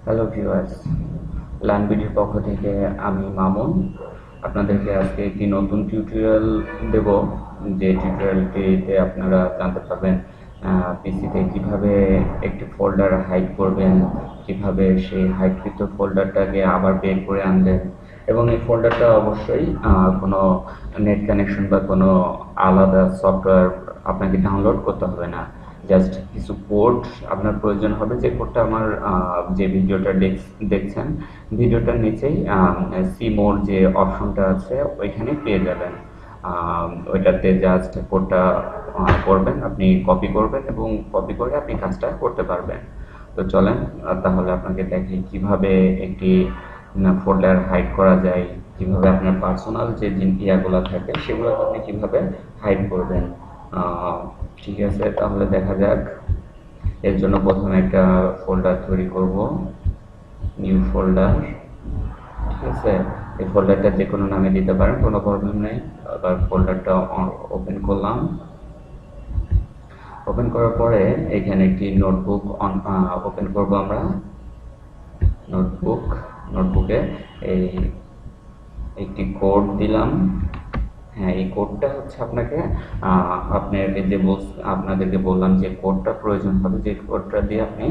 Hello viewers, লার্নবিডির পক্ষ থেকে আমি মামুন আপনাদেরকে আজকে একটি নতুন টিউটোরিয়াল দেব। যে টিউটোরিয়ালটিতে আপনারা জানতে পারবেন পিসিতে কিভাবে একটি ফোল্ডার হাইড করবেন, কিভাবে সেই হাইডকৃত ফোল্ডারটাকে আবার বের করে আনবেন, এবং এই ফোল্ডারটা অবশ্যই কোনো নেট কানেকশন বা কোনো আলাদা সফটওয়্যার আপনাকে ডাউনলোড করতে হবে না। জাস্ট কিছু কোড আপনার প্রয়োজন হবে। যে কোডটা আমার যে ভিডিওটা দেখছেন, ভিডিওটার নিচেই সি মোড যে অপশনটা আছে ওইখানে পেয়ে যাবেন। ওইটাতে জাস্ট কোডটা করবেন, আপনি কপি করবেন এবং কপি করে আপনি কাজটা করতে পারবেন। তো চলেন তাহলে আপনাকে দেখি কিভাবে একটি ফোল্ডার হাইড করা যায়, কিভাবে আপনার পার্সোনাল যে ইয়াগুলো থাকে সেগুলো আপনি কিভাবে হাইড করবেন। আহ, ঠিক আছে, তাহলে দেখা যাক। এর জন্য প্রথমে একটা ফোল্ডার তৈরি করব, নিউ ফোল্ডার। ঠিক আছে, এই ফোল্ডারটা যে কোনো নামে দিতে পারেন, কোনো প্রবলেম নেই। আবার ফোল্ডারটা ওপেন করলাম। ওপেন করার পরে এখানে একটি নোটবুক ওপেন করব আমরা। নোটবুক নোটবুকে এই একটি কোড দিলাম। হ্যাঁ, এই কোডটা হচ্ছে আপনাকে আপনাদেরকে বললাম যে কোডটা প্রয়োজন হবে, যে কোডটা দিয়ে আপনি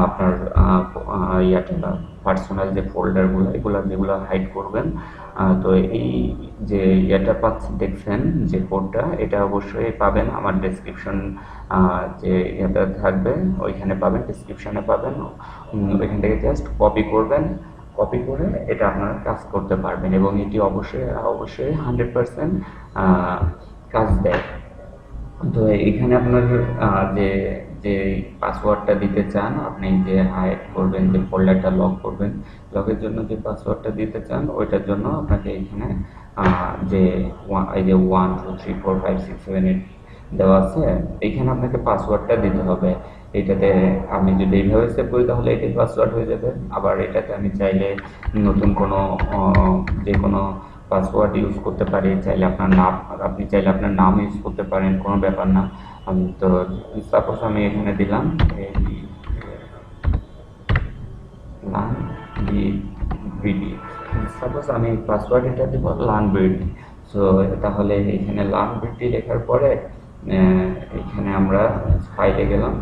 আপনার ইয়াটা পার্সোনাল যে ফোল্ডারগুলো এগুলো যেগুলো হাইড করবেন। তো এই যে ইয়েটা পাচ্ছেন, দেখছেন যে কোডটা, এটা অবশ্যই পাবেন আমার ডেসক্রিপশন যে ইয়েটা থাকবে ওইখানে পাবেন, ডেসক্রিপশনে পাবেন। ওইখান থেকে জাস্ট কপি করবেন। কপি করে এটা আপনারা কাজ করতে পারবেন এবং এটি অবশ্যই অবশ্যই 100% কাজ দেয়। তো এখানে আপনার যে যে পাসওয়ার্ডটা দিতে চান, আপনি যে হাইড করবেন, যে ফোল্ডারটা লক করবেন, লকের জন্য যে পাসওয়ার্ডটা দিতে চান ওইটার জন্য আপনাকে এখানে যে এই যে 1 2 3 4 5 6 7 8 দেওয়া আছে, এখানে আপনাকে পাসওয়ার্ডটা দিতে হবে। এটাতে আমি যদি এইভাবে সেভ করি তাহলে এটাই পাসওয়ার্ড হয়ে যাবে। আবার এটাতে আমি চাইলে নতুন কোনো যে কোনো পাসওয়ার্ড ইউজ করতে পারি। চাইলে আপনার নাম, আপনি চাইলে আপনার নাম ইউজ করতে পারেন, কোনো ব্যাপার না। তো সাপোজ আমি এখানে দিলাম লান বিডি। সাপোজ আমি পাসওয়ার্ড এটা দিব লান বিডি। সো তাহলে এখানে লান বিডি লেখার পরে এখানে আমরা ফাইলে গেলাম।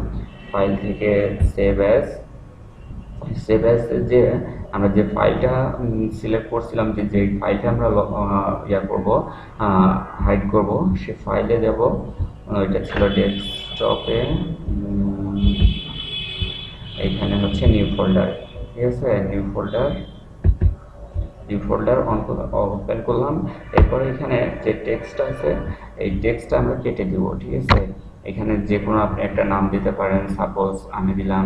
ফাইল থেকে সেভ অ্যাজ। সেভ অ্যাজ যে আমরা যে ফাইলটা সিলেক্ট করছিলাম, যে যে ফাইলটা আমরা ইয়া করব, হাইড করব, সে ফাইলে যাব। এটা ছিল ডেস্কটপে। এইখানে হচ্ছে নিউ ফোল্ডার। ঠিক আছে, নিউ ফোল্ডার ওপেন করলাম। এরপরে এখানে যে টেক্সট আছে এই টেক্সটটা আমরা কেটে দিব। ঠিক আছে, এখানে যে কোনো আপনি একটা নাম দিতে পারেন। সাপোজ আমি দিলাম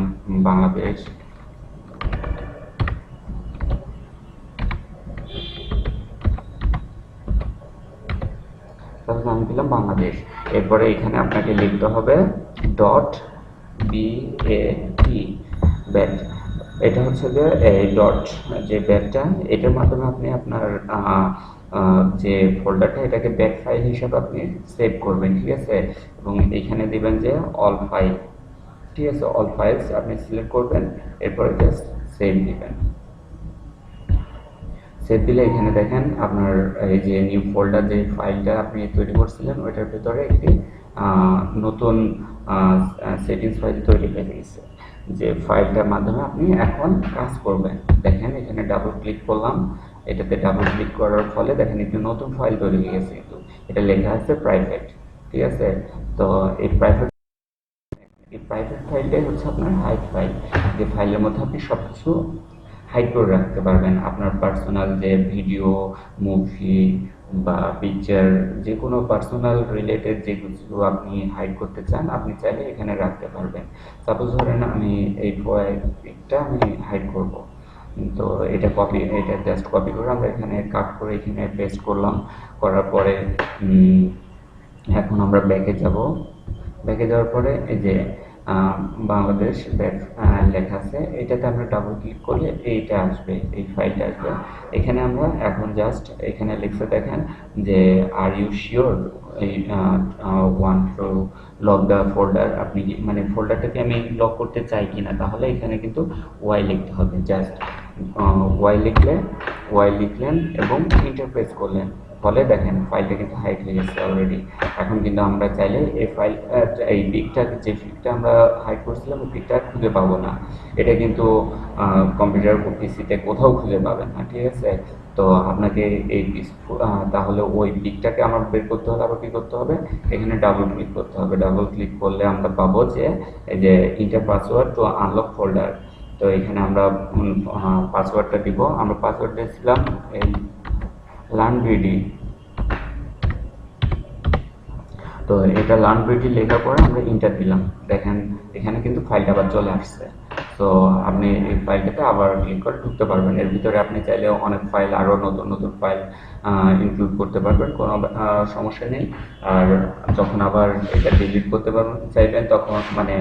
বাংলাদেশ। সাপোজ আমি দিলাম বাংলাদেশ। এরপরে এখানে আপনাকে লিখতে হবে ডট BAT, ব্যাট। এটা হচ্ছে যে এই ডট যে ব্যাটটা, এটার মাধ্যমে আপনি আপনার যে ফোল্ডারটা এটাকে ব্যাট ফাইল হিসাবে আপনি সেভ করবেন। ঠিক আছে, এবং এখানে দিবেন যে অল ফাইল। ঠিক আছে, অল ফাইলস আপনি সিলেক্ট করবেন, এরপরে জাস্ট সেভ দিবেন। সেভ দিলে এখানে দেখেন আপনার এই যে নিউ ফোল্ডার যে ফাইলটা আপনি তৈরি করছিলেন ওইটার ভিতরে একটি নতুন সেটিংস ফাইল তৈরি হয়ে গেছে, যে ফাইলটার মাধ্যমে আপনি এখন কাজ করবেন। দেখেন এখানে ডাবল ক্লিক করলাম, এটাতে ডাবল ক্লিক করার ফলে দেখেন একটি নতুন ফাইল তৈরি হয়ে গেছে, কিন্তু এটা লেখা আছে প্রাইভেট। ঠিক আছে, তো এই প্রাইভেট ফাইলটাই হচ্ছে আপনার হাইড ফাইল, যে ফাইলের মধ্যে আপনি সবকিছু হাইড করে রাখতে পারবেন। আপনার পার্সোনাল যে ভিডিও, মুভি বা পিকচার, যে কোনো পার্সোনাল রিলেটেড যে কিছু আপনি হাইড করতে চান, আপনি চাইলে এখানে রাখতে পারবেন। সাপোজ ধরেন আমি এই পিকটা আমি হাইড করব, তো এটা জাস্ট কপি করে আমরা এখানে কাট করে এখানে পেস্ট করলাম। করার পরে এখন আমরা ব্যাকে যাব। ব্যাকে যাওয়ার পরে এই যে আহ, বাংলাদেশ ব্যাট লেখা আছে, এটাতে আমরা ডাবল ক্লিক করলে এইটা আসবে, এই ফাইলটা আসবে। এখানে আমরা এখন জাস্ট এখানে লিখে দেখেন যে আর ইউ শিওর এই want to lock the folder, আপনি মানে ফোল্ডারটাকে আমি লক করতে চাই কিনা, তাহলে এখানে কিন্তু ওয়াই লিখতে হবে। জাস্ট ওয়াই লিখলেন এবং ইন্টারপ্রেস করলেন, ফলে দেখেন ফাইলটা কিন্তু হাইড হয়ে গেছে অলরেডি। এখন কিন্তু আমরা চাইলে এই ফাইল এই পিকটা, যে পিকটা আমরা হাইড করছিলাম ওই পিকটা খুঁজে পাবো না। এটা কিন্তু কম্পিউটার পিসিতে কোথাও খুঁজে পাবেন না, ঠিক আছে? তো আপনাকে এই তাহলে ওই পিকটাকে আমার বের করতে হলে আবার কি করতে হবে, এখানে ডাবল ক্লিক করতে হবে। ডাবল ক্লিক করলে আমরা পাবো যে এই যে inter password two unlock folder. তো এখানে আমরা পাসওয়ার্ডটা দিব। আমরা পাসওয়ার্ড দিয়েছিলাম এই লার্নবিডি। তো এটা লার্নবিডি লেখার পরে আমরা ইন্টার দিলাম, দেখেন এখানে কিন্তু ফাইলটা আবার চলে আসছে। তো আপনি এই ফাইলটাতে আবার ক্লিক করে ঢুকতে পারবেন। এর ভিতরে আপনি চাইলে অনেক ফাইল, আরও নতুন নতুন ফাইল ইনক্লুড করতে পারবেন, কোনো সমস্যা নেই। আর যখন আবার এটা ডিলিট করতে পারবেন চাইবেন, তখন মানে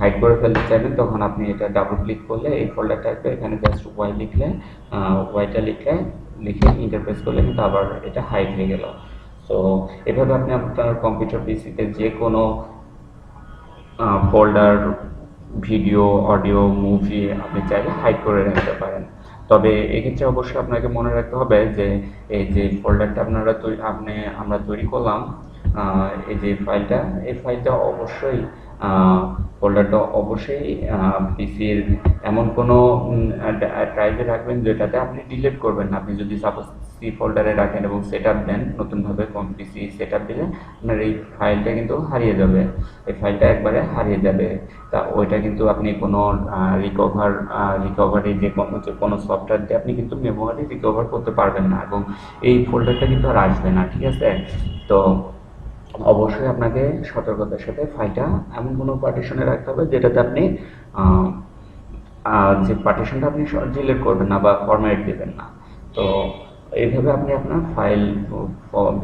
হাইড করে ফেলতে চাইবেন, তখন আপনি এটা ডাবল ক্লিক করলে এই ফোল্ডারটা আসবে। এখানে জাস্ট ওয়াই লিখলে ওয়াইটা লিখে ইন্টারপ্রেস করলে কিন্তু আবার এটা হাইড হয়ে গেল। সো এভাবে আপনি আপনার কম্পিউটার পিসিতে যে কোনো ফোল্ডার, ভিডিও, অডিও, মুভি আপনি চাইলে হাইড করে রাখতে পারেন। তবে এক্ষেত্রে অবশ্যই আপনাকে মনে রাখতে হবে যে এই যে ফোল্ডারটা আমরা তৈরি করলাম, এই যে ফাইলটা, এই ফাইলটা অবশ্যই ফোল্ডারটা অবশ্যই পিসির এমন কোনো ড্রাইভে রাখবেন যেটাতে আপনি ডিলিট করবেন না। আপনি যদি সাপোজ সি ফোল্ডারে রাখেন এবং সেট আপ দেন, নতুনভাবে পিসি সেট আপ দিলে আপনার এই ফাইলটা কিন্তু হারিয়ে যাবে। এই ফাইলটা একবারে হারিয়ে যাবে। তা ওইটা কিন্তু আপনি কোনো রিকভারি যে কোনো সফটওয়্যার দিয়ে আপনি কিন্তু মেমোরি রিকভার করতে পারবেন না, এবং এই ফোল্ডারটা কিন্তু আর আসবে না, ঠিক আছে? তো অবশ্যই আপনাকে সতর্কতার সাথে ফাইলটা এমন কোনো পার্টিশনে রাখতে হবে যেটাতে আপনি যে পার্টিশনটা আপনি ডিলিট করবেন না বা ফরম্যাট দেবেন না। তো এইভাবে আপনি আপনার ফাইল,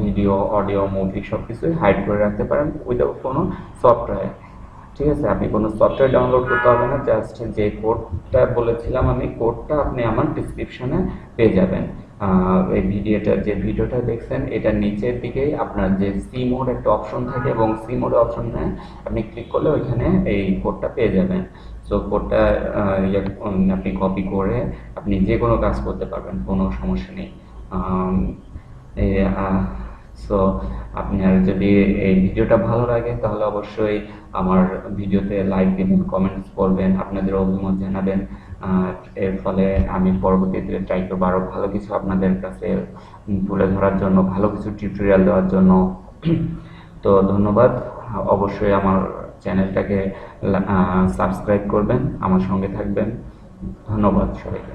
ভিডিও, অডিও, মুভি সব কিছুই হাইড করে রাখতে পারেন উইদাউট কোনো সফটওয়্যার, ঠিক আছে? আপনি কোনো সফটওয়্যার ডাউনলোড করতে হবে না। জাস্ট যে কোডটা বলেছিলাম আমি, কোডটা আপনি আমার ডিসক্রিপশনে পেয়ে যাবেন। এই ভিডিওটা দেখছেন, এটার নিচের দিকেই আপনার যে সি মোড একটা অপশন থাকে, এবং সি মোড অপশনে আপনি ক্লিক করলে ওইখানে এই কোডটা পেয়ে যাবেন। সো কোডটা আপনি কপি করে আপনি যে কোনো কাজ করতে পারবেন, কোনো সমস্যা নেই। সো আপনার যদি এই ভিডিওটা ভালো লাগে তাহলে অবশ্যই আমার ভিডিওতে লাইক দিবেন, কমেন্টস করবেন, আপনাদের অভিমত জানাবেন। এর ফলে আমি পরবর্তীতে ট্রাই করবো আরও ভালো কিছু আপনাদের কাছে তুলে ধরার জন্য, ভালো কিছু টিউটোরিয়াল দেওয়ার জন্য। তো ধন্যবাদ। অবশ্যই আমার চ্যানেলটাকে সাবস্ক্রাইব করবেন, আমার সঙ্গে থাকবেন। ধন্যবাদ সবাইকে।